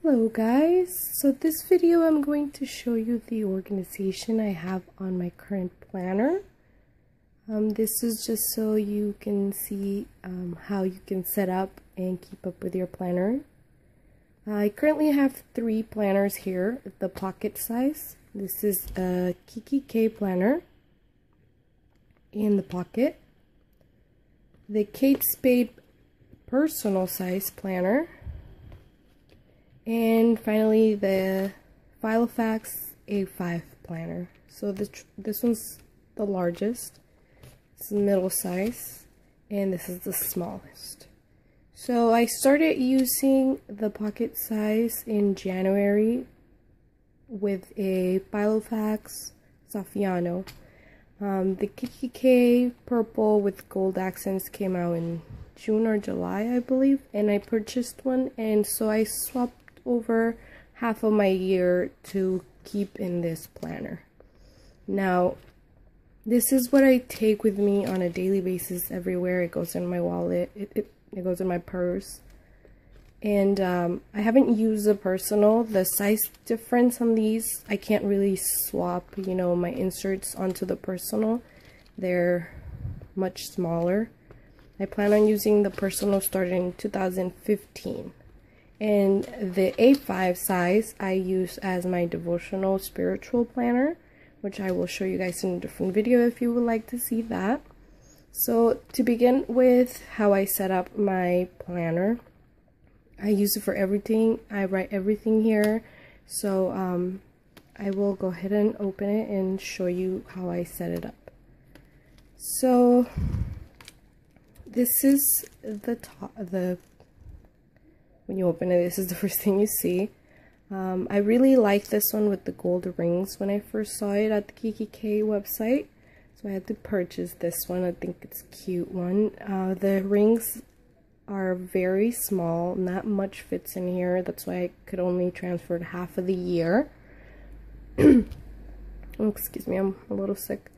Hello guys, so this video I'm going to show you the organization I have on my current planner. This is just so you can see how you can set up and keep up with your planner. I currently have 3 planners here, the pocket size. This is a Kikki K planner in the pocket, the Kate Spade personal size planner, and finally the Filofax A5 planner. So this one's the largest, it's the middle size, and this is the smallest. So I started using the pocket size in January with a Filofax Saffiano. The Kikki K purple with gold accents came out in June or July, I believe, and I purchased one, and so I swapped over half of my year to keep in this planner. Now, this is what I take with me on a daily basis everywhere. It goes in my wallet, it goes in my purse, and I haven't used the personal. The size difference on these, I can't really swap, you know, my inserts onto the personal. They're much smaller. I plan on using the personal starting in 2015. And the A5 size I use as my devotional spiritual planner, which I will show you guys in a different video if you would like to see that. So to begin with, how I set up my planner, I use it for everything. I write everything here. So I will go ahead and open it and show you how I set it up. So this is the top, when you open it, this is the first thing you see. I really like this one with the gold rings when I first saw it at the Kikki K website. So I had to purchase this one. I think it's a cute one. The rings are very small. Not much fits in here. That's why I could only transfer half of the year. Oh, excuse me, I'm a little sick.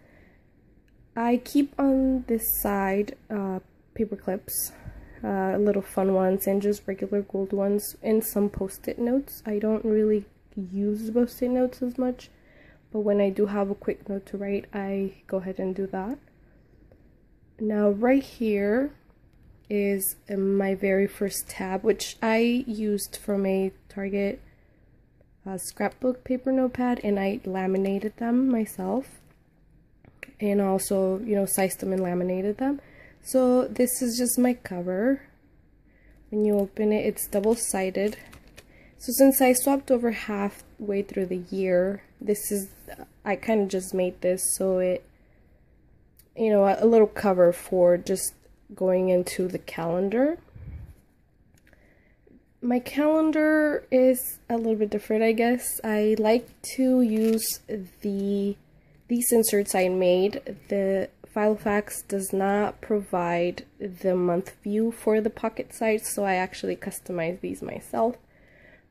I keep on this side paper clips. Little fun ones and just regular gold ones, and some post-it notes. I don't really use post-it notes as much, but when I do have a quick note to write, I go ahead and do that. Now right here is my very first tab, which I used from a Target scrapbook paper notepad, and I laminated them myself, and also, you know, sized them and laminated them. So this is just my cover. When you open it, it's double-sided. So since I swapped over halfway through the year, this is, I kind of just made this so it, you know, a little cover for just going into the calendar. My calendar is a little bit different, I guess. I like to use these inserts I made. The Filofax does not provide the month view for the pocket size, so I actually customized these myself.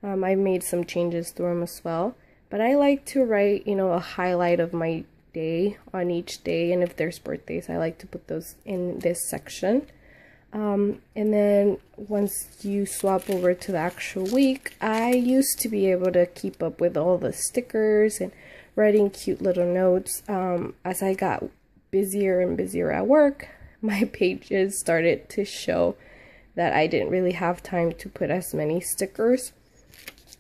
I made some changes to them as well, but I like to write, you know, a highlight of my day on each day, and if there's birthdays, I like to put those in this section. And then once you swap over to the actual week, I used to be able to keep up with all the stickers and writing cute little notes. As I got busier and busier at work, my pages started to show that I didn't really have time to put as many stickers.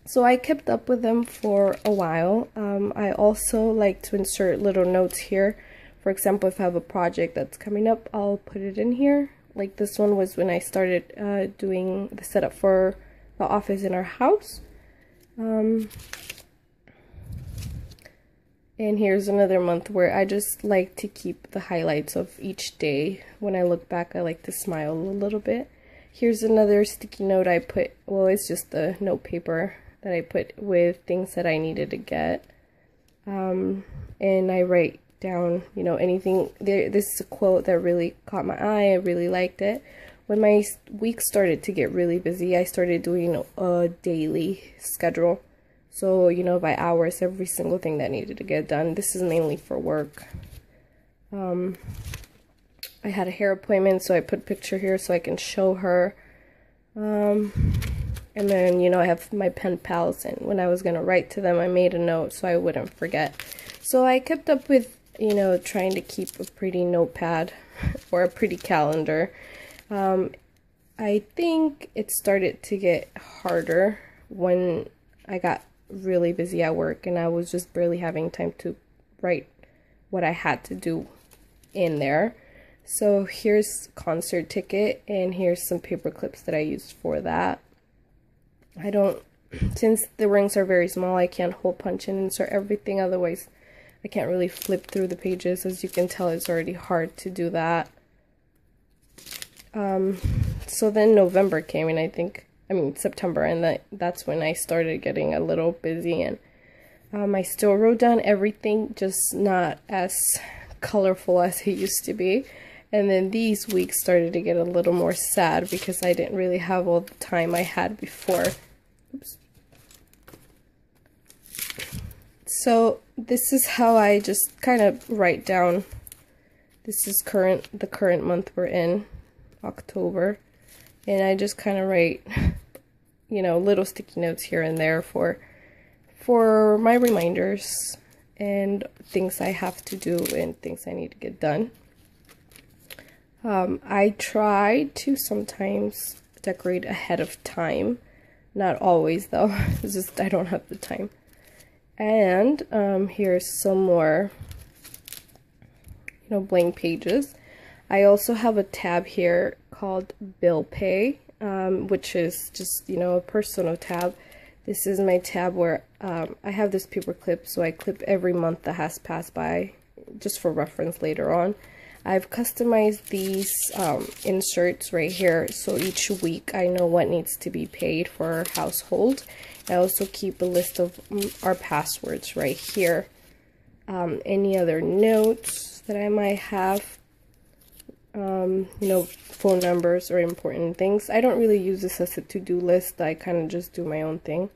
So I kept up with them for a while. I also like to insert little notes here. For example, if I have a project that's coming up, I'll put it in here. Like this one was when I started doing the setup for the office in our house. And here's another month where I just like to keep the highlights of each day. When I look back, I like to smile a little bit. Here's another sticky note I put, well, it's just the note paper that I put with things that I needed to get. And I write down, you know, anything. This is a quote that really caught my eye. I really liked it. When my week started to get really busy, I started doing a daily schedule. So, you know, by hours, every single thing that needed to get done. This is mainly for work. I had a hair appointment, so I put a picture here so I can show her. And then, you know, I have my pen pals, and when I was going to write to them, I made a note so I wouldn't forget. So I kept up with, you know, trying to keep a pretty notepad or a pretty calendar. I think it started to get harder when I got really busy at work and I was just barely having time to write what I had to do in there. So here's concert ticket, and here's some paper clips that I used for that. Since the rings are very small, I can't hole punch and insert everything, otherwise I can't really flip through the pages. As you can tell, it's already hard to do that. So then November came, and September, and that's when I started getting a little busy, and I still wrote down everything, just not as colorful as it used to be. And then these weeks started to get a little more sad because I didn't really have all the time I had before. Oops. So this is how I just kind of write down. This is the current month we're in, October. And I just kind of write, you know, little sticky notes here and there for my reminders and things I have to do and things I need to get done. I try to sometimes decorate ahead of time. Not always though, it's just I don't have the time. And here's some more, you know, blank pages. I also have a tab here called Bill Pay, which is just, you know, a personal tab. This is my tab where I have this paper clip, so I clip every month that has passed by, just for reference later on. I've customized these inserts right here, so each week I know what needs to be paid for our household. I also keep a list of our passwords right here. Any other notes that I might have, you know, phone numbers or important things. I don't really use this as a to-do list. I kind of just do my own thing.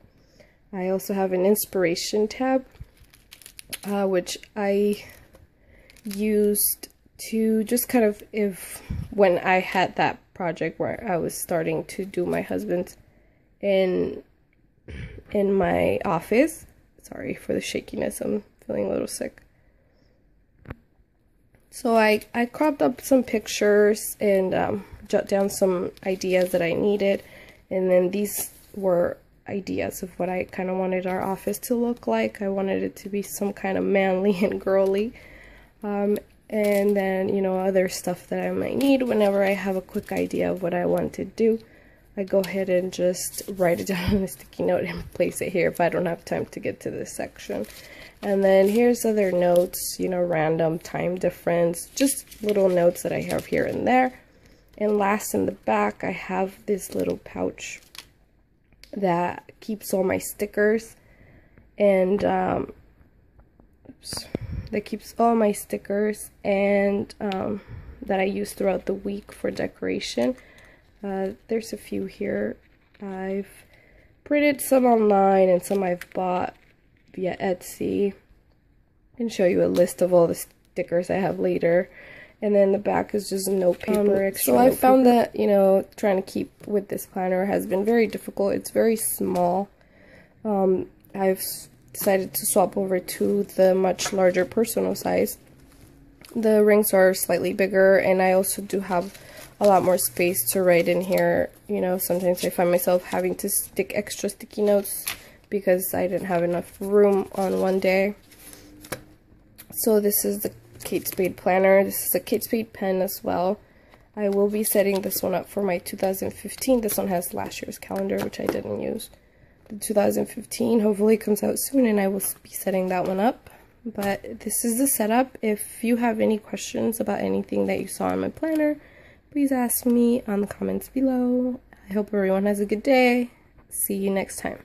I also have an inspiration tab, which I used to just kind of, when I had that project where I was starting to do my husband's in my office. Sorry for the shakiness, I'm feeling a little sick. So I cropped up some pictures and jot down some ideas that I needed, and then these were ideas of what I kind of wanted our office to look like. I wanted it to be some kind of manly and girly, and then, you know, other stuff that I might need whenever I have a quick idea of what I want to do. I go ahead and just write it down on a sticky note and place it here if I don't have time to get to this section. And then here's other notes, you know, random time difference, just little notes that I have here and there. And last, in the back, I have this little pouch that keeps all my stickers, and that keeps all my stickers and that I use throughout the week for decoration. There's a few here. I've printed some online and some I've bought via Etsy. I can show you a list of all the stickers I have later. And then the back is just note paper, extra. So I found that, you know, trying to keep with this planner has been very difficult. It's very small. I've decided to swap over to the much larger personal size. The rings are slightly bigger, and I also do have a lot more space to write in here. You know, sometimes I find myself having to stick extra sticky notes because I didn't have enough room on one day. So this is the Kate Spade planner. This is a Kate Spade pen as well. I will be setting this one up for my 2015. This one has last year's calendar, which I didn't use. The 2015 hopefully comes out soon, and I will be setting that one up. But this is the setup. If you have any questions about anything that you saw in my planner, please ask me on the comments below. I hope everyone has a good day. See you next time.